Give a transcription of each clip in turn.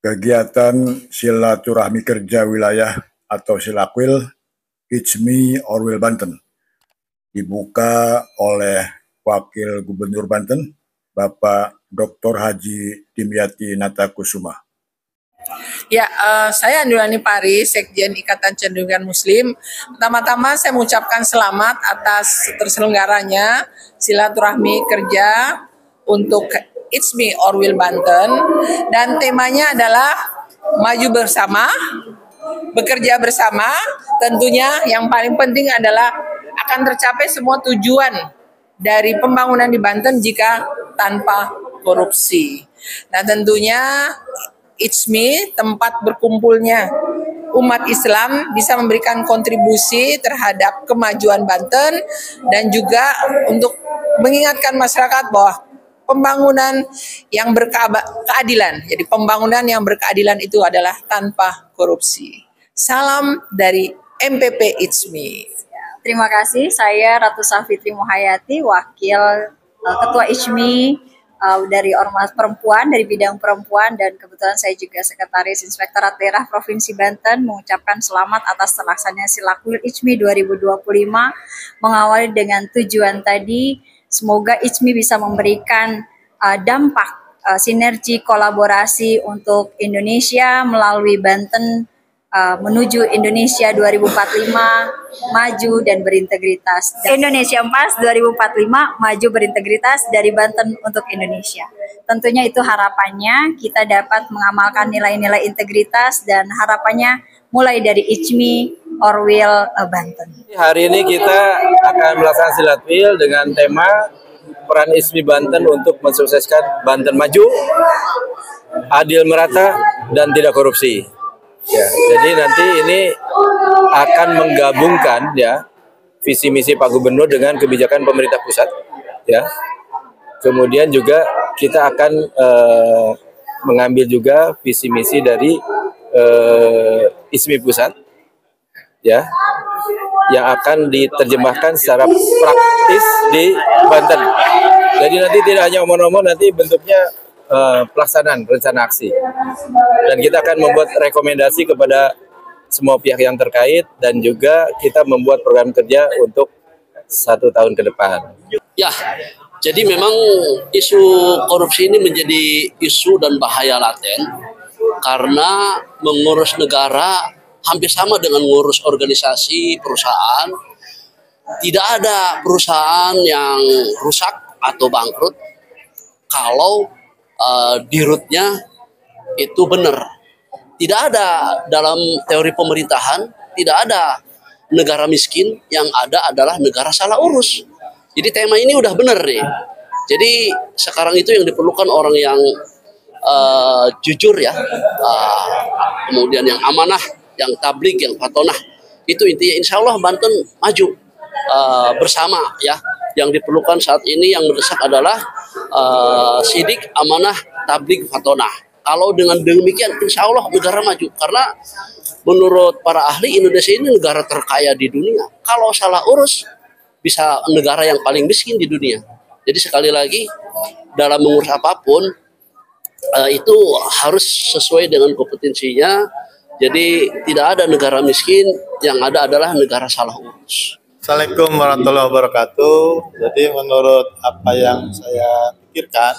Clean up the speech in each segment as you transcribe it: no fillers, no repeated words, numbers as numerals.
Kegiatan silaturahmi kerja wilayah atau Silakwil ICMI Orwil Banten dibuka oleh Wakil Gubernur Banten, Bapak Dr. Haji Dimyati Natakusuma. Ya, saya Andulani Pari, Sekjen Ikatan Cendekiawan Muslim. Pertama-tama saya mengucapkan selamat atas terselenggaranya silaturahmi kerja untuk ICMI Orwil Banten, dan temanya adalah maju bersama, bekerja bersama. Tentunya yang paling penting adalah akan tercapai semua tujuan dari pembangunan di Banten jika tanpa korupsi. Nah, tentunya ICMI tempat berkumpulnya umat Islam bisa memberikan kontribusi terhadap kemajuan Banten dan juga untuk mengingatkan masyarakat bahwa pembangunan yang berkeadilan. Jadi pembangunan yang berkeadilan itu adalah tanpa korupsi. Salam dari MPP ICMI. Terima kasih, saya Ratu Safitri Muhayati, Wakil Ketua ICMI dari Ormas Perempuan, dari bidang perempuan, dan kebetulan saya juga Sekretaris Inspektorat Daerah Provinsi Banten, mengucapkan selamat atas terlaksananya Silakwil ICMI 2025, mengawali dengan tujuan tadi, semoga ICMI bisa memberikan dampak sinergi kolaborasi untuk Indonesia melalui Banten menuju Indonesia 2045 maju dan berintegritas. Indonesia Emas 2045 maju berintegritas dari Banten untuk Indonesia. Tentunya itu harapannya kita dapat mengamalkan nilai-nilai integritas dan harapannya mulai dari ICMI Orwil Banten. Hari ini kita akan melaksanakan silaturahmi dengan tema peran ICMI Banten untuk mensukseskan Banten maju, adil merata, dan tidak korupsi. Ya, jadi nanti ini akan menggabungkan ya visi misi Pak Gubernur dengan kebijakan pemerintah pusat, ya. Kemudian juga kita akan mengambil juga visi misi dari ICMI pusat, ya, yang akan diterjemahkan secara praktis di Banten. Jadi nanti tidak hanya omong-omong, nanti bentuknya pelaksanaan rencana aksi, dan kita akan membuat rekomendasi kepada semua pihak yang terkait, dan juga kita membuat program kerja untuk 1 tahun ke depan. Ya, jadi memang isu korupsi ini menjadi isu dan bahaya laten karena mengurus negara hampir sama dengan mengurus organisasi perusahaan. Tidak ada perusahaan yang rusak atau bangkrut kalau di rootnya itu benar. Tidak ada dalam teori pemerintahan, tidak ada negara miskin, yang ada adalah negara salah urus. Jadi tema ini udah benar nih. Jadi sekarang itu yang diperlukan orang yang jujur ya, kemudian yang amanah, yang tabligh, yang fatonah. Itu intinya, insya Allah Banten maju bersama ya. Yang diperlukan saat ini yang mendesak adalah sidik, amanah, tabligh, fatonah. Kalau dengan demikian, insya Allah negara maju. Karena menurut para ahli, Indonesia ini negara terkaya di dunia. Kalau salah urus, bisa negara yang paling miskin di dunia. Jadi sekali lagi, dalam mengurus apapun, itu harus sesuai dengan kompetensinya. Jadi tidak ada negara miskin, yang ada adalah negara salah urus. Assalamualaikum warahmatullahi wabarakatuh. Jadi menurut apa yang saya pikirkan,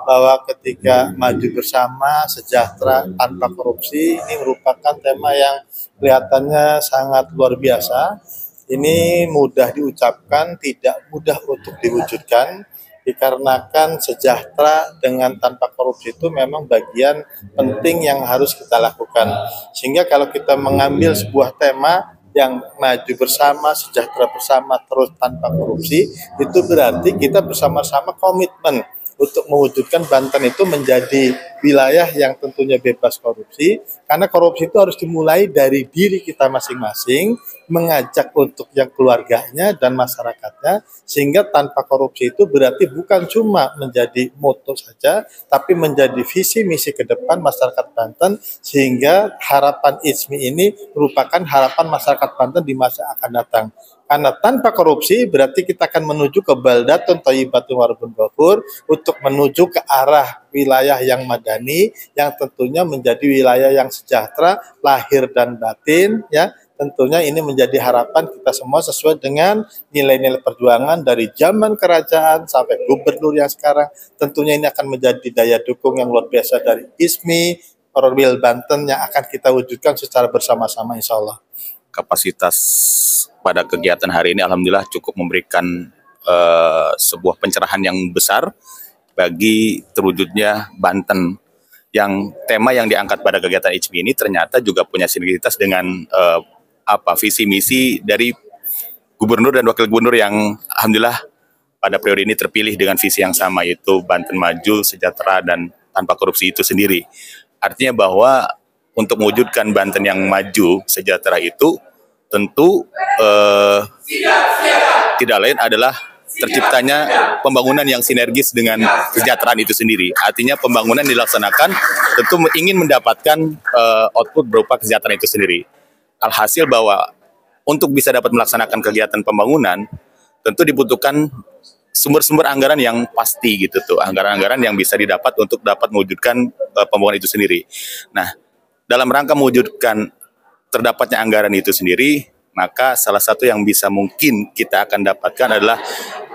bahwa ketika maju bersama, sejahtera, tanpa korupsi, ini merupakan tema yang kelihatannya sangat luar biasa. Ini mudah diucapkan, tidak mudah untuk diwujudkan, dikarenakan sejahtera dengan tanpa korupsi itu memang bagian penting yang harus kita lakukan. Sehingga kalau kita mengambil sebuah tema yang maju bersama, sejahtera bersama, terus tanpa korupsi, itu berarti kita bersama-sama komitmen untuk mewujudkan Banten itu menjadi wilayah yang tentunya bebas korupsi, karena korupsi itu harus dimulai dari diri kita masing-masing, mengajak untuk yang keluarganya dan masyarakatnya, sehingga tanpa korupsi itu berarti bukan cuma menjadi moto saja, tapi menjadi visi misi ke depan masyarakat Banten, sehingga harapan ICMI ini merupakan harapan masyarakat Banten di masa akan datang. Karena tanpa korupsi berarti kita akan menuju ke baldatun thayyibatun wa rabbun ghafur, untuk menuju ke arah wilayah yang madani, yang tentunya menjadi wilayah yang sejahtera lahir dan batin, ya. Tentunya ini menjadi harapan kita semua sesuai dengan nilai-nilai perjuangan dari zaman kerajaan sampai gubernur yang sekarang. Tentunya ini akan menjadi daya dukung yang luar biasa dari ISMI Orwil Banten yang akan kita wujudkan secara bersama-sama, insya Allah. Kapasitas pada kegiatan hari ini alhamdulillah cukup memberikan sebuah pencerahan yang besar bagi terwujudnya Banten. Yang tema yang diangkat pada kegiatan ICMI ini ternyata juga punya sinergitas dengan visi misi dari gubernur dan wakil gubernur yang alhamdulillah pada periode ini terpilih dengan visi yang sama, yaitu Banten maju, sejahtera, dan tanpa korupsi itu sendiri. Artinya bahwa untuk mewujudkan Banten yang maju, sejahtera itu tentu tidak lain adalah terciptanya pembangunan yang sinergis dengan kesejahteraan itu sendiri. Artinya pembangunan dilaksanakan tentu ingin mendapatkan output berupa kesejahteraan itu sendiri. Alhasil bahwa untuk bisa dapat melaksanakan kegiatan pembangunan tentu dibutuhkan sumber-sumber anggaran yang pasti gitu tuh, anggaran-anggaran yang bisa didapat untuk dapat mewujudkan pembangunan itu sendiri. Nah, dalam rangka mewujudkan terdapatnya anggaran itu sendiri, maka salah satu yang bisa mungkin kita akan dapatkan adalah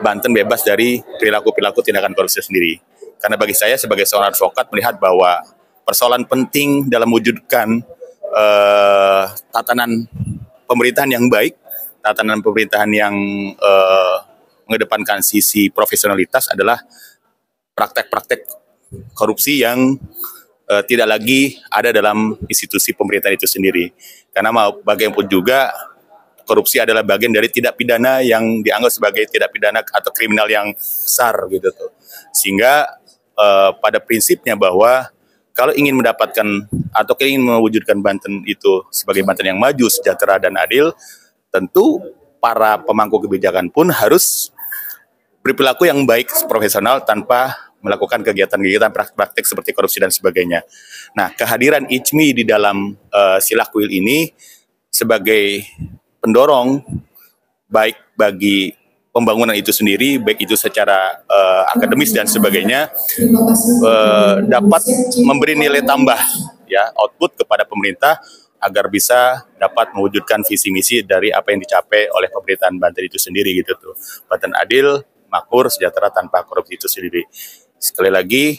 Banten bebas dari perilaku-perilaku tindakan korupsi sendiri. Karena bagi saya sebagai seorang advokat melihat bahwa persoalan penting dalam mewujudkan tatanan pemerintahan yang baik, tatanan pemerintahan yang mengedepankan sisi profesionalitas adalah praktek-praktek korupsi yang tidak lagi ada dalam institusi pemerintahan itu sendiri. Karena bagaimanapun juga korupsi adalah bagian dari tindak pidana yang dianggap sebagai tindak pidana atau kriminal yang besar gitu tuh. Sehingga pada prinsipnya bahwa kalau ingin mendapatkan atau ingin mewujudkan Banten itu sebagai Banten yang maju, sejahtera, dan adil, tentu para pemangku kebijakan pun harus berperilaku yang baik, profesional, tanpa melakukan kegiatan-kegiatan praktik seperti korupsi dan sebagainya. Nah, kehadiran ICMI di dalam Silakwil ini sebagai pendorong baik bagi pembangunan itu sendiri, baik itu secara akademis dan sebagainya, dapat memberi nilai tambah, ya, output kepada pemerintah agar bisa dapat mewujudkan visi misi dari apa yang dicapai oleh pemerintahan Banten itu sendiri gitu tuh. Banten adil, makmur, sejahtera, tanpa korupsi itu sendiri. Sekali lagi,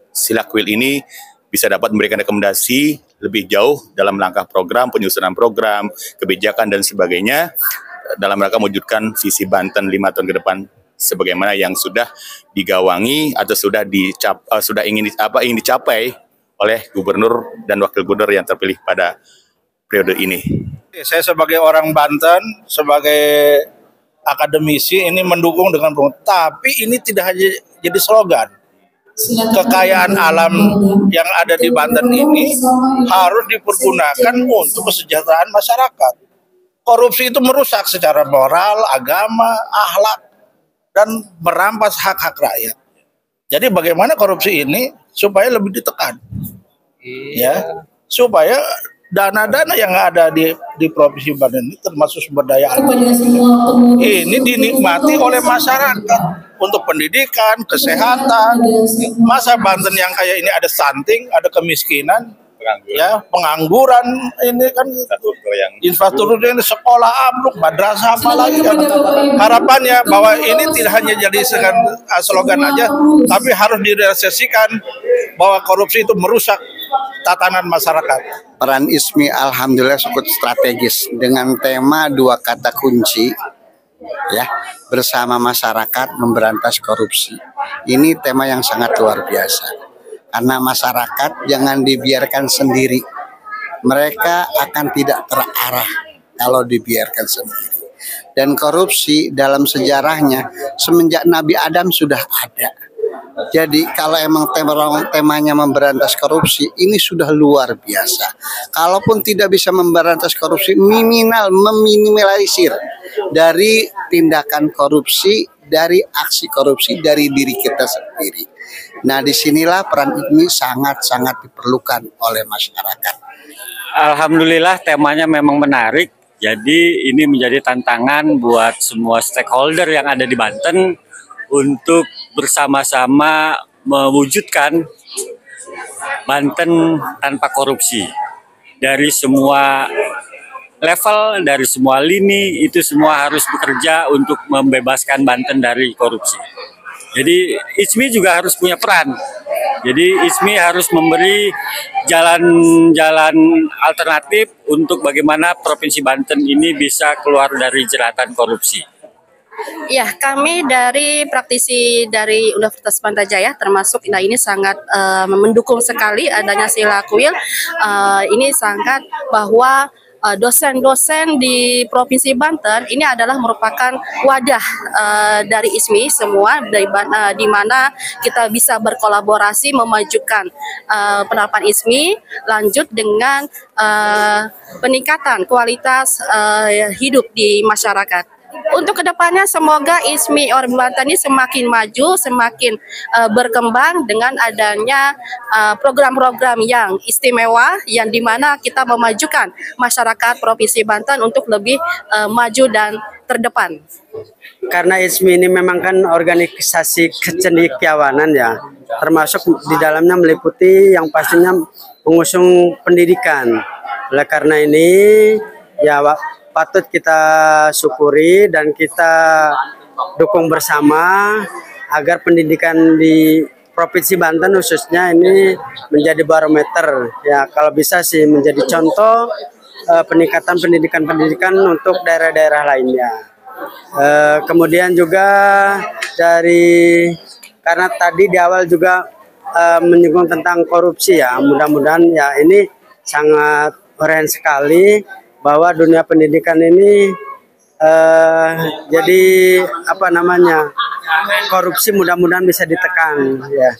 Silakwil ini bisa dapat memberikan rekomendasi lebih jauh dalam langkah program, penyusunan program, kebijakan dan sebagainya dalam rangka mewujudkan visi Banten 5 tahun ke depan sebagaimana yang sudah digawangi atau ingin dicapai oleh gubernur dan wakil gubernur yang terpilih pada periode ini. Saya sebagai orang Banten, sebagai akademisi ini mendukung dengan penuh. Tapi ini tidak hanya jadi slogan. Kekayaan alam yang ada di Banten ini harus dipergunakan untuk kesejahteraan masyarakat. Korupsi itu merusak secara moral, agama, akhlak, dan merampas hak-hak rakyat. Jadi bagaimana korupsi ini supaya lebih ditekan, ya, supaya dana-dana yang ada di Provinsi Banten ini termasuk sumber daya alam ini dinikmati oleh masyarakat untuk pendidikan, kesehatan. Masa Banten yang kayak ini ada stunting, ada kemiskinan, ya, pengangguran, ini kan infrastruktur yang sekolah ambruk, madrasah apa lagi kan. Harapannya bahwa ini tidak hanya jadi slogan aja, tapi harus direalisasikan bahwa korupsi itu merusak tatanan masyarakat. Peran ISMI alhamdulillah cukup strategis dengan tema 2 kata kunci, ya, bersama masyarakat memberantas korupsi. Ini tema yang sangat luar biasa. Karena masyarakat jangan dibiarkan sendiri. Mereka akan tidak terarah kalau dibiarkan sendiri. Dan korupsi dalam sejarahnya semenjak Nabi Adam sudah ada. Jadi kalau emang temanya memberantas korupsi, ini sudah luar biasa. Kalaupun tidak bisa memberantas korupsi, meminimalisir dari tindakan korupsi, dari aksi korupsi dari diri kita sendiri. Nah, disinilah peran ini sangat-sangat diperlukan oleh masyarakat. Alhamdulillah temanya memang menarik. Jadi ini menjadi tantangan buat semua stakeholder yang ada di Banten untuk bersama-sama mewujudkan Banten tanpa korupsi. Dari semua level, dari semua lini, itu semua harus bekerja untuk membebaskan Banten dari korupsi. Jadi ISMI juga harus punya peran. Jadi ISMI harus memberi jalan-jalan alternatif untuk bagaimana Provinsi Banten ini bisa keluar dari jeratan korupsi. Ya, kami dari praktisi dari Universitas Bantajaya termasuk, nah ini sangat mendukung sekali adanya Silakwil. Ini sangat bahwa dosen-dosen di Provinsi Banten ini adalah merupakan wadah dari ISMI semua, di mana kita bisa berkolaborasi memajukan penerapan ISMI lanjut dengan peningkatan kualitas hidup di masyarakat. Untuk kedepannya semoga ISMI Ormi Banten ini semakin maju, semakin berkembang dengan adanya program-program yang istimewa, yang dimana kita memajukan masyarakat Provinsi Banten untuk lebih maju dan terdepan. Karena ISMI ini memang kan organisasi kecendekiawanan ya, termasuk di dalamnya meliputi yang pastinya mengusung pendidikan. Oleh karena ini ya patut kita syukuri dan kita dukung bersama agar pendidikan di Provinsi Banten khususnya ini menjadi barometer ya, kalau bisa sih menjadi contoh peningkatan pendidikan untuk daerah-daerah lainnya. Kemudian juga karena tadi di awal juga menyinggung tentang korupsi ya, mudah-mudahan ya ini sangat keren sekali bahwa dunia pendidikan ini jadi korupsi mudah-mudahan bisa ditekan ya.